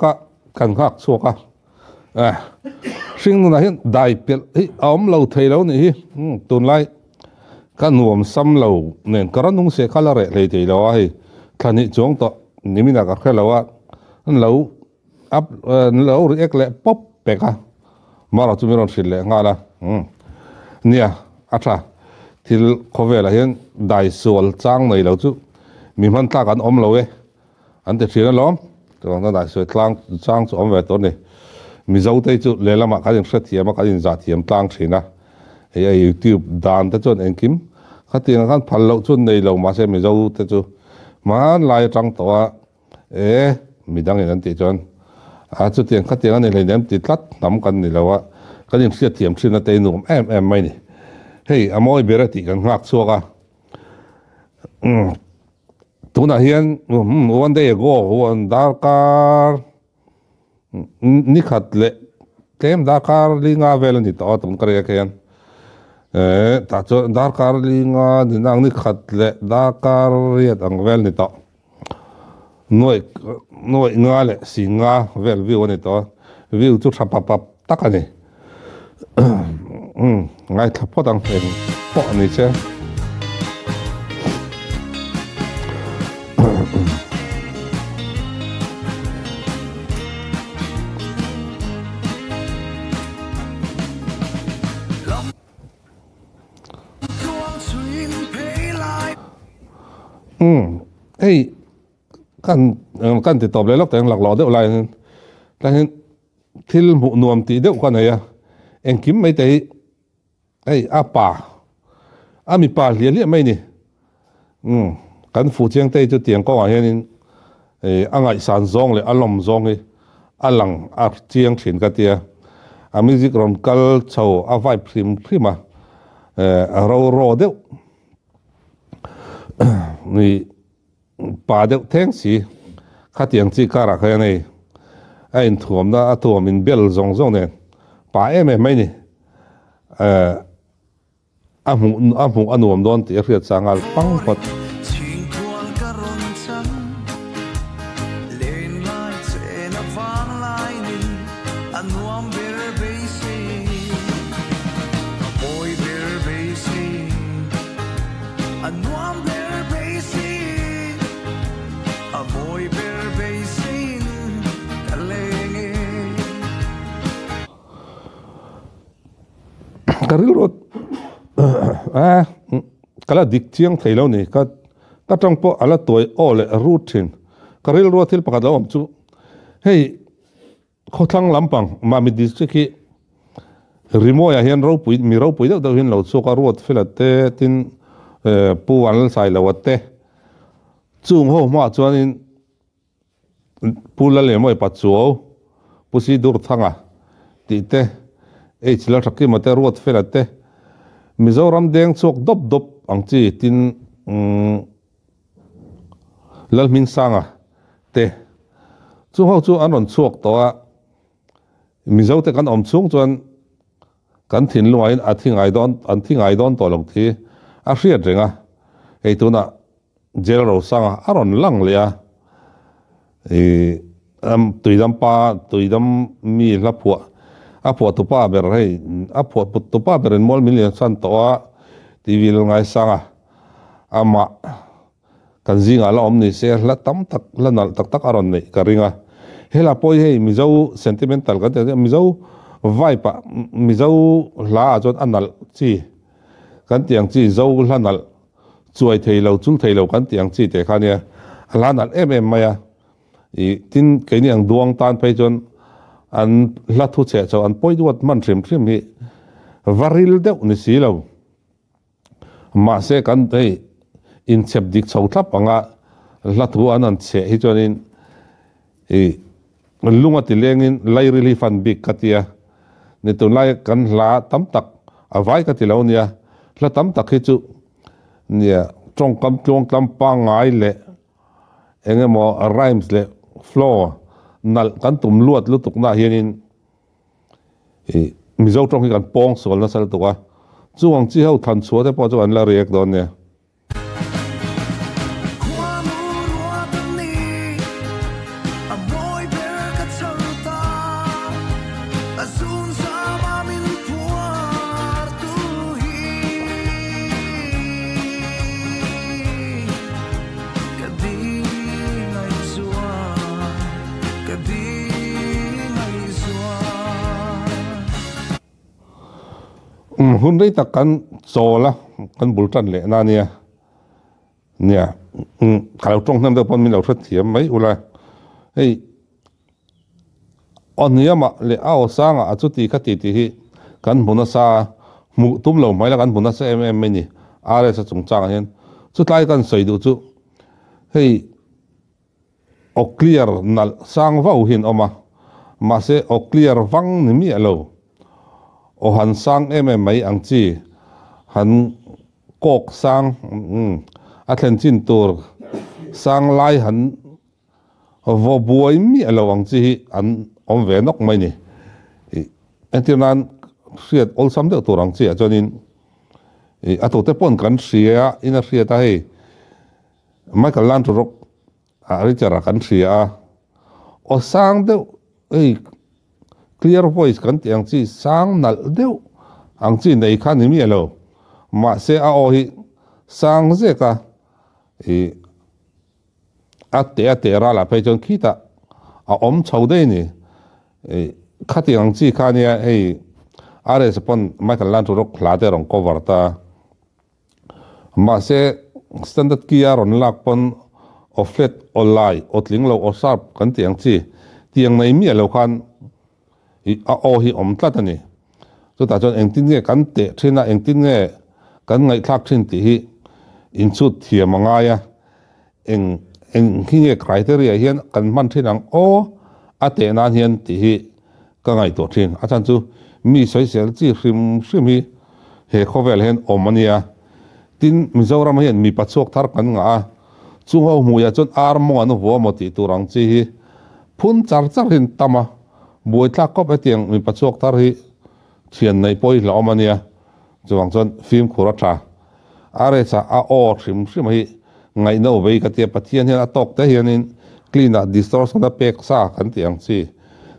ka kan khak suaka sing na hin dai pel hi om lo theilo ni hi tun lai kan nuam sam lo nen karanung se khala re le te lo hi thani chong to nimina ka khelawa an lo up lo ri ek le pop peka mara tu miron sile ngala nia atha thil khovela hian dai sol chang nei lo chu mi man ta kan om lo we an te thina lom to na dai sol chang chu om ve to ni mi zo te chu le lama ka jing hret hiam ka jing za thiam tlang thina ei youtube dan ta chon en kim khatin kan phal lo chun nei lo ma se mi zo te chu man lai tang to a mi dang en ti chon a chu tiang khatin an le nem ti tlat nam kan ni lo wa ka jing hret thiam thina te num em mai ni hey amoi berati kan ngak chuaka tuna hian one day ago one darkar nikhat le tlem darkar linga vel ni to tum kare kian ta cho darkar linga dinang nikhat le darkar riat ang vel ni to noi nga le singa vel view ni to view chu thapap takani ngay thập phó tăng thành phó này chứ hey kan thì tộp lấy lóc tiếng lạc lò đeo lại nên thil mụ nuông tí đeo con này à em kiếm mấy tay ai apa ami pa lia mai ni kan fu chiang te chu tiang ko hian angai san zong le alom zong hi alang a chiang thin ka tia a music ron kal chho a vibe prima a ro deuh ni pa deuh theng si kha tiang chi kara kha nei a in thuam na a thuam in bel zong ne pa em mai ni amu anuam don ti riat sangal pang pot karil rot kala dik chiang thailo ni ka tang po ala toy ole routine karil rot thil pakada om chu hey khothlang lampang ma mi district ki rimoya hian ro pui mi ro pui do hin lo chu ka rot filate tin puan sai lawate chung ho ma chuanin pula le moi pa chu pusi dur thanga ti te chila thaki mate ruat felate mizoram deng chok dop ang chi tin lalmin sanga te chu ho chu anon chok to a mizo te kan om chung chuan kan thin luain an thingai don to long thi a hriat renga ei tuna jel ro sanga aron lang le a tuidam mi lapua apo tu pa ber hei apo tu pa ber mol million san to a tivil ngai sanga ama kan zinga la omni se la tam tak la nal tak aron nei karinga hela poi hei mizo sentimental ka te mizo vibe mizo la jon anal chi kan tiang chi zo lanal chuai theilo chung theilo kan tiang chi te khania lanal maya I tin keini ang duang tan phei jon an la thu che cho an poi duat man thrim hi varil deuh ni si lo ma se kan dei in chep dik chho thlap anga la thu an che hi chonin lunga ti lengin lai relief an big katia ni tu lai kan la tam tak avai ka ti lo nia la tam tak hi chu nia trong kam pa ngai le engemo rhymes le flow nal kan tum luat lutuk na hianin mizo trong hi kan pong sol na sal tuka chuang chi ho than chua te po chu an la react don ne hun rei tak kan zola kan bultan le na nia kalau trong nam da pon min lo thot thiam mai ula hei on nia ma le ao sanga achuti ka ti hi kan buna sa mu tum lo mai la kan buna sa em mai ni are sa chung chang hen chu tlai kan soi du chu hei o clear nal sang vau hin oma ma se o clear wang ni mi alo o han sang em mai ang chi han kok sang a thlen chin tur sang lai han vo buai mi alo ang chi an om ve nok mai ni entinan riat ol sam de tur ang chi a chonin a to te pon kan ria in a ria ta hei Michael Landrok a richara kan ria o sang de ei clear voice kan tiang chi sang nal deuh ang chi nei khan ni mi alo ma se a o hi sang ze ka ate ra la pe chon khita a om chho de ni khati ang chi kha nia ei are spon Michael Landrok khla de rong cover ta ma se standard kia ron lak pon o flat o lai o tling lo o sharp kan tiang chi tiang nei mi alo khan a o hi om tlat ani chu ta chon engtin nge kan te thina engtin nge kan ngai thak thin ti hi in chu thiam anga ya eng hi nge criteria hian kan man thin ang o ate nan hian ti hi ka ngai to thin a chan chu mi soi sel chi hrim hi he khovel hen omania tin mizoram hian mi pachok thar kan nga chu ho muya chon ar mo anu wo mo ti turang chi hi phun char hin tama buai tla kop atiang mi pachok tar hi thian nei poi la omania chuang chon film khura tha are cha a o hrim hi ngai no vei ka te pathian hian a tok te hianin clean a distortion da pek sa kan tiang chi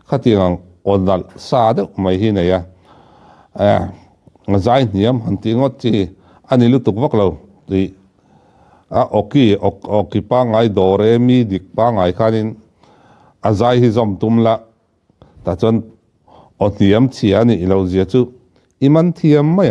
khatiang onal sa de mai hi nei zai niam han ti ngot chi ani lu tuk vak lo ti a oki pa ngai do re mi dik pa ngai khanin a zai hi zom tum la ta chon o thiam chia ni lo zia chu iman thiam mai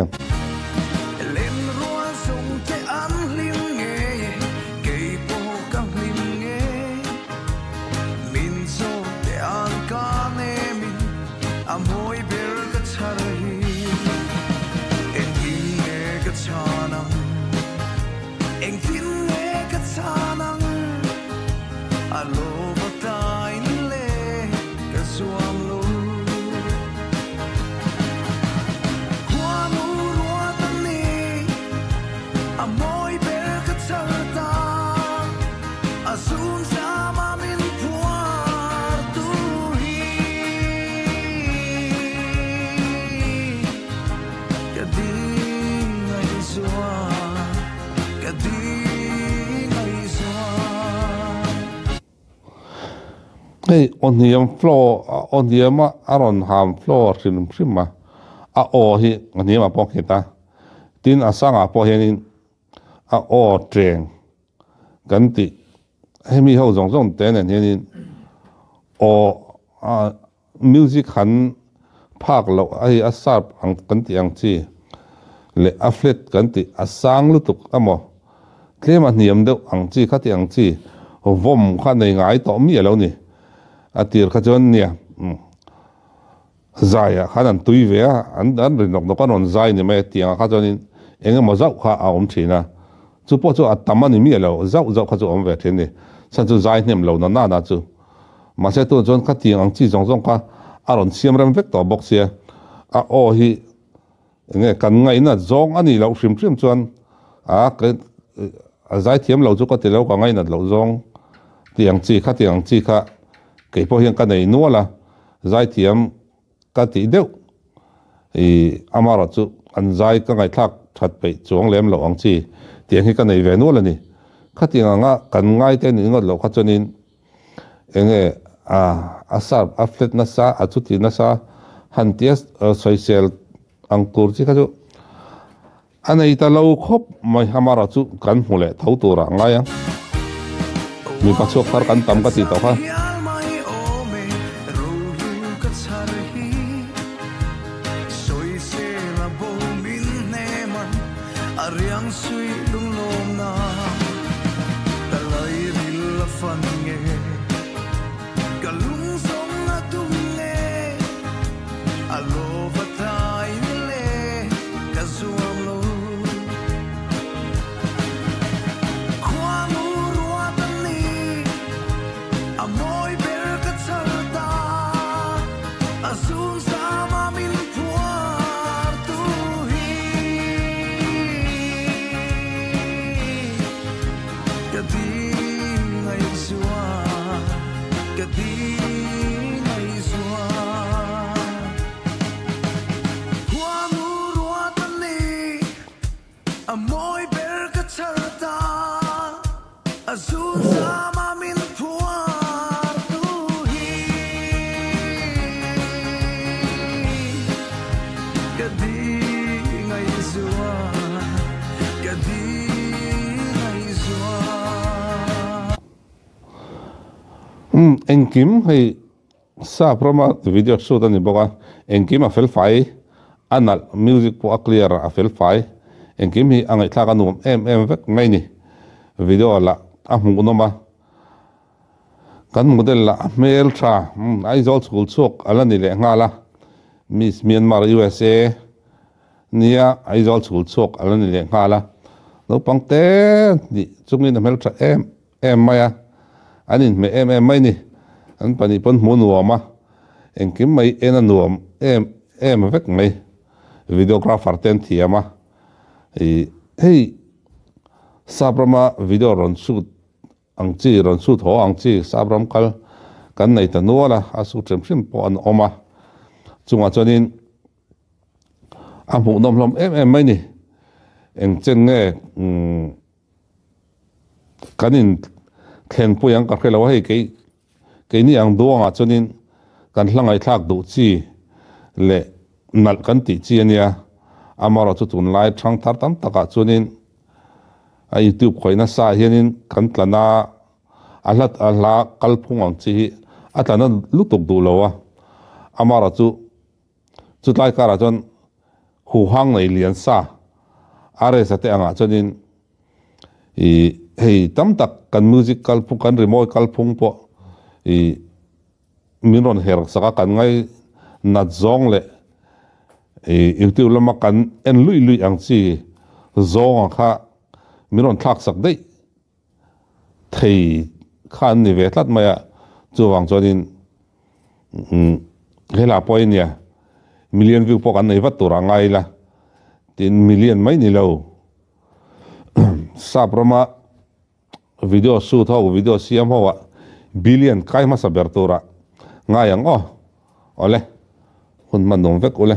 hey oniam floor oniama aron ham floor sim ma a o hi oniama poketa tin asanga po henin a o treng ganti hemi ho zong ten en henin o music han phak lo ai asap ang kanti ang chi le aflet kanti asang lutuk amo klema niam de ang chi khati ang chi vom kha nei ngai to mi lo ni atir kha chon nia zaya khanan tui ve an rin nok nok anon zai ni me tiang kha chonin enge mo zau kha a om thina chu po chu atamani mi lo zau kha chu om ve thini san chu zai nem lo na chu ma se tu chon kha tiang ang chi zong kha aron siam ram vek to box ya a o hi nge kan ngai na zong ani lo hrim chuan a zai thiam lo chu ka te lo ka ngai na lo zong tiang chi kha ke po hian ka nei nuala zai thiam ka ti deuh amara chu an zai ka ngai thak that pe chuang lem lo ang chi tiang hi ka nei ve nuala ni khatiang anga kan ngai te ni ngot lo kha chonin enge asar aflet na sa achuti na sa hantias social angkur chi kha chu anei ta lo khop mai hamara chu kan hule thau tura ngai mi pachok thar kan tam ka ti to kha nge ka lung song na tung nge alo vatai le ka zuam lo kwa mu ruwa tani amoy ber ka charta azul sama min puar tu hi kadi ngai suwa kadi ngai suwa kwa mu ruwa tani amoy ber ka charta azul sama min puar tu hi kadi ngai suwa kadi ngai suwa Engkim hay sa proma video shoot ani boka engkim a fel fai anal music po clear a fel fai engkim hi angai thla ka num em vek ngai ni video la a hmu no ma kan model la mail tha Aizawl school chok ala ni le ngala Miss Myanmar USA nia Aizawl school chok ala ni le ngala no pangte ni chungin mail tha em maya anin me em mai ni an pani pon hmu nuama engkim mai ena nuam em vek ngai videographer ten thiama hey sabrama video ron shoot angchi ron shoot ho angchi sabram kal kan nei ta nuala asu tremshim po an oma chunga chonin amu nom lom em mai ni eng chen nge kanin khen puyang ka khelo hei ke ni ang duanga chonin kan hlangai thlak du chi le nal kan ti chi ania amara chu tun lai thang thar tam taka chunin a YouTube khoina sa hianin kan tlana alat ala kalphung ang chi atlana lutuk du lowa amara chu tlai kara chon hu hang nei lian sa are sa te anga chonin hei tam tak kan musical pu kan remote kalphung po minron her saka kan ngai na zong le YouTube lama kan en lui ang chi zong kha minron thak sak dei thei khan ni ve tlat maya chuwang chonin hela poinia million view po kan nei wat tura ngai la tin million mai ni lo sabrama video shoot ho video siam ho billion kai ma sabertura ngayang ole hun man dong vek ole